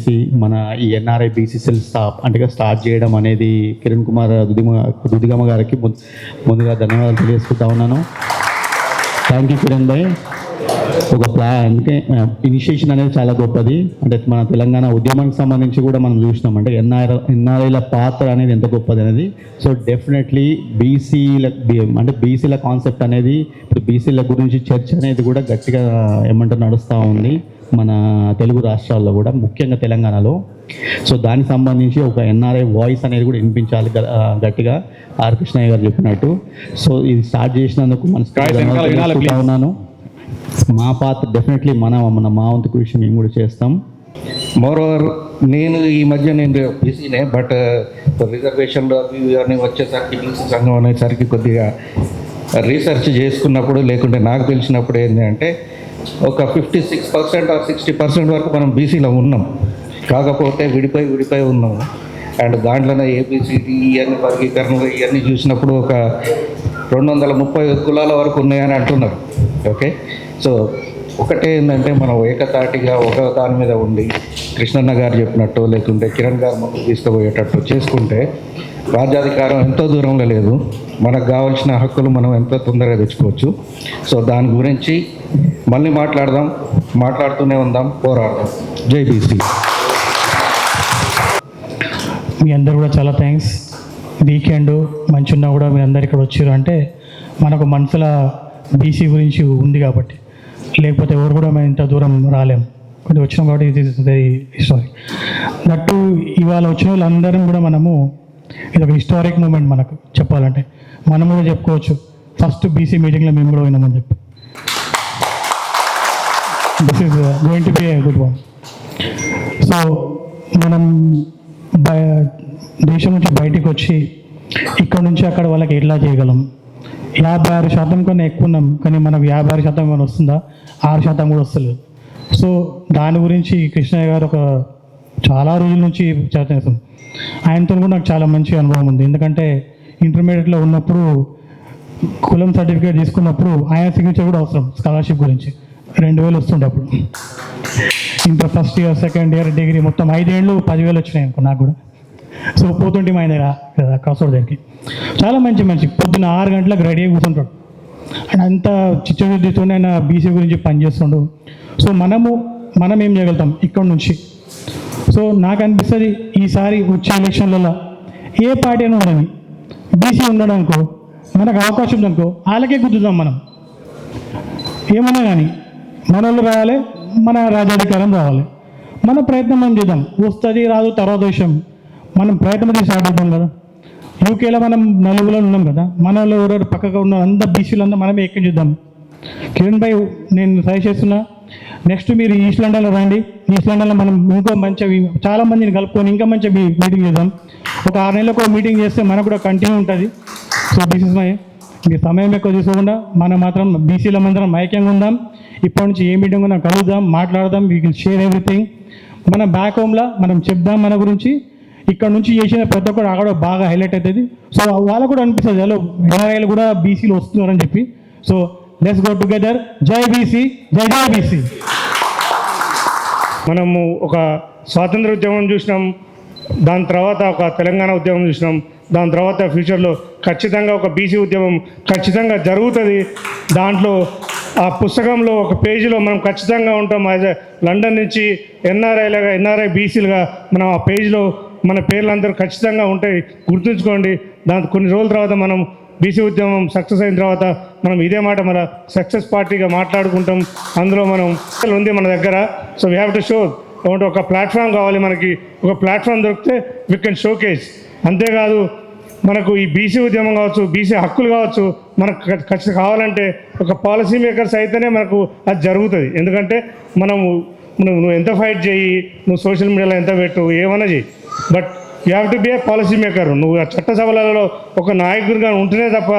చేసి మన ఈ ఎన్ఆర్ఐ బీసీ సెల్ స్టార్ట్ చేయడం అనేది కిరణ్ కుమార్ దుదిగమ్మ గారికి ముందుగా ధన్యవాదాలు తెలియజేసుకుంటా ఉన్నాను. థ్యాంక్ యూ కిరణ్ భాయ్. ఒక అందుకే ఇనిషియేషన్ అనేది చాలా గొప్పది. అంటే మన తెలంగాణ ఉద్యమానికి సంబంధించి కూడా మనం చూసినాం, అంటే ఎన్ఆర్ఐల పాత్ర అనేది ఎంత గొప్పది అనేది. సో డెఫినెట్లీ బీసీల కాన్సెప్ట్ అనేది ఇప్పుడు బీసీల గురించి చర్చ అనేది కూడా గట్టిగా నడుస్తూ ఉంది మన తెలుగు రాష్ట్రాల్లో కూడా, ముఖ్యంగా తెలంగాణలో. సో దానికి సంబంధించి ఒక ఎన్ఆర్ఐ వాయిస్ అనేది కూడా వినిపించాలి గట్టిగా, ఆర్ కృష్ణయ్య గారు చెప్పినట్టు. సో ఇది స్టార్ట్ చేసినందుకు మనసు ఉన్నాను. మా పాత్ర డెఫినెట్లీ మా వంతు కృషి మేము కూడా చేస్తాం. మోరోవర్ నేను ఈ మధ్య బిజీనే, బట్ రిజర్వేషన్లో అవి వచ్చేసరికి బీసీ సంఘం అనేసరికి కొద్దిగా రీసెర్చ్ చేసుకున్నప్పుడు, లేకుంటే నాకు తెలిసినప్పుడు ఏంటంటే ఒక 56% or 60% వరకు మనం బీసీలో ఉన్నాం. కాకపోతే విడిపోయి ఉన్నాము. అండ్ దాంట్లోనే ఏబిసిడి ఇవన్నీ వర్గీకరణలు ఇవన్నీ చూసినప్పుడు ఒక 230 కులాల వరకు ఉన్నాయని అంటున్నారు. ఓకే, సో ఒకటే ఏంటంటే మనం ఏకతాటిగా ఒక దాని మీద ఉండి కృష్ణన్న గారు చెప్పినట్టు, లేకుంటే కిరణ్ గారు ముందుకు తీసుకుపోయేటట్టు చేసుకుంటే రాజ్యాధికారం ఎంతో దూరంలో లేదు. మనకు కావాల్సిన హక్కులు మనం ఎంతో తొందరగా తెచ్చుకోవచ్చు. సో దాని గురించి మళ్ళీ మాట్లాడుతూనే ఉందాం, పోరాడదాం. జై బీసీ. మీ అందరు కూడా చాలా థ్యాంక్స్. వీకెండ్ మంచి ఉన్నా కూడా మీరు అందరు ఇక్కడ వచ్చారు అంటే మనకు మనసులో బీసీ గురించి ఉంది కాబట్టి, లేకపోతే ఎవరు కూడా మేము ఇంత దూరం రాలేము. కొద్దిగా వచ్చినాం కాబట్టి ఇది వెరీ హిస్టారిక్. దట్టు ఇవాళ వచ్చిన వాళ్ళందరం కూడా మనము ఇది ఒక హిస్టారిక్ మూమెంట్ మనకు చెప్పాలంటే. మనం కూడా చెప్పుకోవచ్చు ఫస్ట్ బీసీ మీటింగ్లో మేము కూడా పోయినామని చెప్పి. This is going to be a good one. So మనం దేశం నుంచి బయటికి వచ్చి ఇక్కడ నుంచి అక్కడ వాళ్ళకి ఎట్లా చేయగలం. 56% కన్నా ఎక్కువ ఉన్నాం, కానీ మనకు 56% కన్నా వస్తుందా? 6% కూడా వస్తలేదు. సో దాని గురించి కృష్ణయ్య గారు ఒక చాలా రోజుల నుంచి చేస్తాం. ఆయనతో కూడా నాకు చాలా మంచి అనుభవం ఉంది. ఎందుకంటే ఇంటర్మీడియట్లో ఉన్నప్పుడు కులం సర్టిఫికేట్ తీసుకున్నప్పుడు ఆయన సిగ్నేచర్ కూడా అవసరం స్కాలర్షిప్ గురించి. 2000 వస్తుండే అప్పుడు. Inter first year, second year, degree మొత్తం 5 ఏళ్ళు 10,000 వచ్చినాయి అనుకో నాకు కూడా. సో పోతుంటే మా ఆయన కదా కాసోడ్ దగ్గరికి. చాలా మంచి పొద్దున్న 6 గంటలకు రెడీ అయి కూర్చుంటాడు. అండ్ అంత చిచ్చడితో ఆయన బీసీ గురించి పనిచేస్తుండు. సో మనం ఏం చేయగలుగుతాం ఇక్కడ నుంచి. సో నాకు అనిపిస్తుంది ఈసారి వచ్చే ఎలక్షన్లలో ఏ పార్టీ అయినా ఉండని బీసీ ఉండడానికో మనకు అవకాశం ఉందనుకో వాళ్ళకే గుర్తుదాం. మనం ఏమన్నా కానీ మన వాళ్ళు రావాలి, మన రాజ్యాధికారం రావాలి. మన ప్రయత్నం మనం చేద్దాం. వస్తుంది రాదు తర్వాత విషయం. మనం ప్రయత్నం స్టార్ట్ అవుతాం కదా. యూకేలో మనం నలుగులో ఉన్నాం కదా, మన వాళ్ళు ఎవరెవరు పక్కగా ఉన్న అంతా బీసీలంతా మనమే ఎక్కి చూద్దాం. కిరణ్ భాయ్ నేను సజెస్ట్ చేస్తున్నా, నెక్స్ట్ మీరు ఈస్ట్ లండన్లో రండి. ఈస్ట్ లండన్లో మనం ఇంకో మంచి చాలా మందిని కలుపుకొని ఇంకా మంచి మీటింగ్ చేద్దాం. ఒక 6 నెలలకు మీటింగ్ చేస్తే మనకు కూడా కంటిన్యూ ఉంటుంది. సో దిస్ ఇస్ మై, మీ సమయం ఎక్కువ తీసుకోకుండా మనం మాత్రం బీసీల మందరం ఐక్యంగా ఉందాం. ఇప్పటి నుంచి ఏ మీటింగ్ ఉన్నా కలుద్దాం, మాట్లాడదాం. We will share everything. మన బ్యాక్ హోమ్లో మనం చెప్దాం మన గురించి. ఇక్కడ నుంచి చేసిన ప్రతి ఒక్కరు అక్కడ బాగా హైలైట్ అవుతుంది. సో వాళ్ళకు కూడా అనిపిస్తుంది హలో ఎన్ఆర్ఐలు కూడా బీసీలు వస్తున్నారని చెప్పి. So let's go together. జై బీసీ, జై జై బీసీ. మనము ఒక స్వాతంత్ర ఉద్యమం చూసినాం, దాని తర్వాత ఒక తెలంగాణ ఉద్యమం చూసినాం, దాని తర్వాత ఫ్యూచర్లో ఖచ్చితంగా ఒక బీసీ ఉద్యమం ఖచ్చితంగా జరుగుతుంది. దాంట్లో ఆ పుస్తకంలో ఒక పేజీలో మనం ఖచ్చితంగా ఉంటాం. యాజ్ లండన్ నుంచి ఎన్ఆర్ఐ బీసీలుగా మనం ఆ పేజీలో మన పేర్లందరూ ఖచ్చితంగా ఉంటాయి, గుర్తుంచుకోండి. దాని కొన్ని రోజుల తర్వాత మనం బీసీ ఉద్యమం సక్సెస్ అయిన తర్వాత మనం ఇదే మాట మన సక్సెస్ పార్టీగా మాట్లాడుకుంటాం. అందులో మనం ఉంది మన దగ్గర. So we have to show. ఒక ప్లాట్ఫామ్ కావాలి మనకి. ఒక ప్లాట్ఫామ్ దొరికితే వీ కెన్ షోకేస్. అంతేకాదు మనకు ఈ బీసీ ఉద్యమం కావచ్చు, బీసీ హక్కులు కావచ్చు, మనకు ఖచ్చితంగా కావాలంటే ఒక పాలసీ మేకర్స్ అయితేనే మనకు అది జరుగుతుంది. ఎందుకంటే నువ్వు ఎంత ఫైట్ చేయి, నువ్వు సోషల్ మీడియాలో ఎంత పెట్టు, ఏమైనా చేయి, but you have to be A policy maker. నువ్వు ఆ చట్టసభలలో ఒక నాయకుడిగా ఉంటేనే తప్ప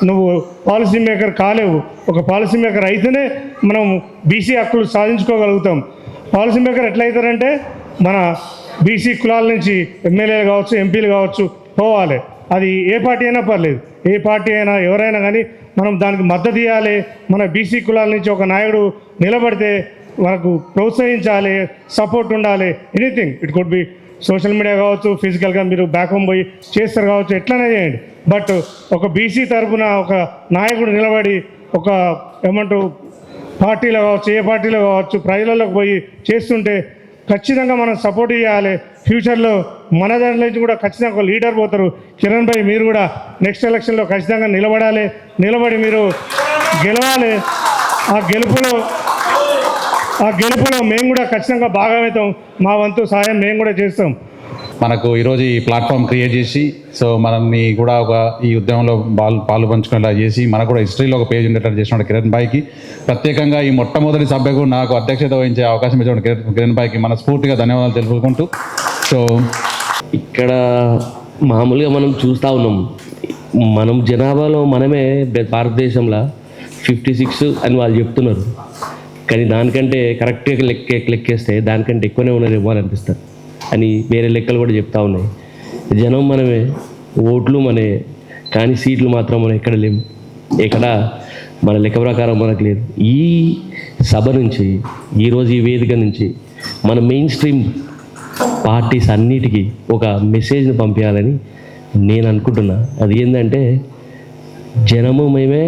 నువ్వు పాలసీ మేకర్ కాలేవు. ఒక పాలసీ మేకర్ అయితేనే మనం బీసీ హక్కులు సాధించుకోగలుగుతాం. పాలసీ మేకర్ ఎట్లయితారంటే మన బీసీ కులాల నుంచి ఎమ్మెల్యేలు కావచ్చు, ఎంపీలు కావచ్చు పోవాలి. అది ఏ పార్టీ అయినా పర్లేదు, ఏ పార్టీ అయినా ఎవరైనా కానీ మనం దానికి మద్దతు ఇవ్వాలి. మన బీసీ కులాల నుంచి ఒక నాయకుడు నిలబడితే మనకు ప్రోత్సహించాలి, సపోర్ట్ ఉండాలి. Anything it could be social media కావచ్చు, ఫిజికల్గా మీరు బ్యాక్ హోమ్ పోయి చేస్తారు కావచ్చు, ఎట్లనే చేయండి. బట్ ఒక బీసీ తరఫున ఒక నాయకుడు నిలబడి ఒక ఏమంటారు పార్టీలో కావచ్చు, ఏ పార్టీలో కావచ్చు, ప్రజలలోకి పోయి చేస్తుంటే ఖచ్చితంగా మనం సపోర్ట్ చేయాలి. ఫ్యూచర్లో మన దాంట్లో నుంచి కూడా ఖచ్చితంగా ఒక లీడర్ పోతారు. కిరణ్ భాయ్ మీరు కూడా నెక్స్ట్ ఎలక్షన్లో ఖచ్చితంగా నిలబడాలి, నిలబడి మీరు గెలవాలి. ఆ గెలుపులో మేము కూడా ఖచ్చితంగా భాగమవుతాం. మా వంతు సాయం మేము కూడా చేస్తాం. మనకు ఈరోజు ఈ ప్లాట్ఫామ్ క్రియేట్ చేసి సో మనల్ని కూడా ఒక ఈ ఉద్యమంలో పాలు పంచుకునేలా చేసి మనకు కూడా హిస్టరీలో ఒక పేజ్ ఉండేటట్టు చేసిన కిరణ్ భాయ్కి ప్రత్యేకంగా ఈ మొట్టమొదటి సభ్యకు నాకు అధ్యక్షత వహించే అవకాశం ఇచ్చిన కిరణ్ భాయ్కి మనస్ఫూర్తిగా ధన్యవాదాలు తెలుపుకుంటూ సో ఇక్కడ మామూలుగా మనం చూస్తూ ఉన్నాం, మనం జనాభాలో మనమే భారతదేశంలో 56 అని వాళ్ళు చెప్తున్నారు. కానీ దానికంటే కరెక్ట్గా లెక్కేస్తే దానికంటే ఎక్కువనే ఉన్నారేమో అని అనిపిస్తారు అని వేరే లెక్కలు కూడా చెప్తా ఉన్నాయి. జనం మనమే, ఓట్లు మనే, కానీ సీట్లు మాత్రం మనం ఎక్కడ లేము. ఎక్కడ మన లెక్క ప్రకారం మనకు లేదు. ఈ సభ నుంచి, ఈరోజు ఈ వేదిక నుంచి మన మెయిన్ స్ట్రీమ్ పార్టీస్ అన్నిటికీ ఒక మెసేజ్ని పంపించాలని నేను అనుకుంటున్నా. అది ఏంటంటే జనము మేమే,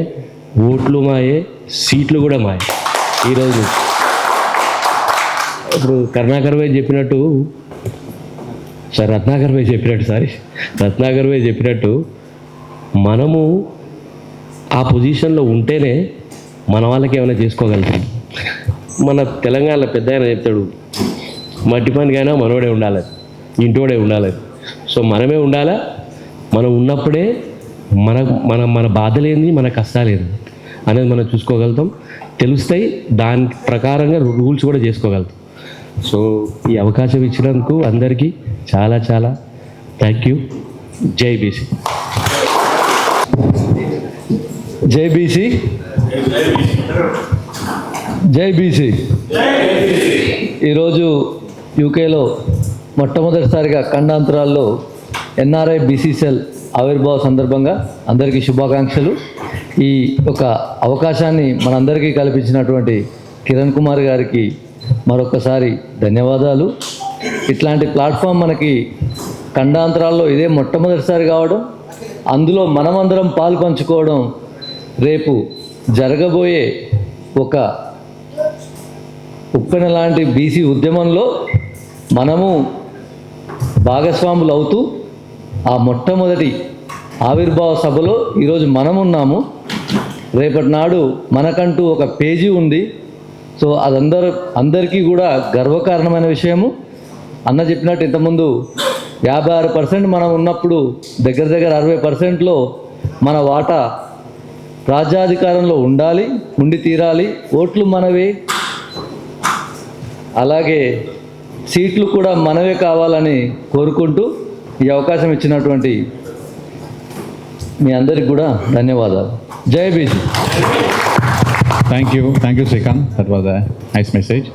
ఓట్లు మాయే, సీట్లు కూడా మాయే. ఈరోజు ఇప్పుడు రత్నాకర్ భాయ్ చెప్పినట్టు మనము ఆ పొజిషన్లో ఉంటేనే మన వాళ్ళకి ఏమైనా చేసుకోగలుగుతాం. మన తెలంగాణలో పెద్ద ఆయన చెప్తాడు, మట్టి పనికైనా మనోడే ఉండాలి, ఇంటోడే ఉండాలి. సో మనమే ఉండాలా. మనం ఉన్నప్పుడే మన మన మన బాధలేంది, మన కష్టాలేంది అనేది మనం చూసుకోగలుగుతాం, తెలుస్తాయి. దాని ప్రకారంగా రూల్స్ కూడా చేసుకోగలుగుతాం. సో ఈ అవకాశం ఇచ్చినందుకు అందరికీ చాలా చాలా థ్యాంక్ యూ. జై బీసీ. జై బీసీ. జై బీసీ. ఈరోజు యూకేలో మొట్టమొదటిసారిగా ఖండాంతరాల్లో ఎన్ఆర్ఐ బీసీ సెల్ ఆవిర్భావ సందర్భంగా అందరికీ శుభాకాంక్షలు. ఈ ఒక అవకాశాన్ని మనందరికీ కల్పించినటువంటి కిరణ్ కుమార్ గారికి మరొకసారి ధన్యవాదాలు. ఇట్లాంటి ప్లాట్ఫామ్ మనకి ఖండాంతరాల్లో ఇదే మొట్టమొదటిసారి కావడం, అందులో మనమందరం పాలు పంచుకోవడం రేపు జరగబోయే ఒక ఉప్పెన లాంటి బీసీ ఉద్యమంలో మనము భాగస్వాములు అవుతూ ఆ మొట్టమొదటి ఆవిర్భావ సభలో ఈరోజు మనమున్నాము. రేపటి నాడు మనకంటూ ఒక పేజీ ఉంది. సో అందరికీ కూడా గర్వకారణమైన విషయము. అన్న చెప్పినట్టు ఇంతకుముందు 56% మనం ఉన్నప్పుడు దగ్గర 60%లో మన వాటా రాజ్యాధికారంలో ఉండి తీరాలి. ఓట్లు మనవే, అలాగే సీట్లు కూడా మనవే కావాలని కోరుకుంటూ ఈ అవకాశం ఇచ్చినటువంటి మీ అందరికి కూడా ధన్యవాదాలు. జై BC. Thank you Srikanth, that was a nice message.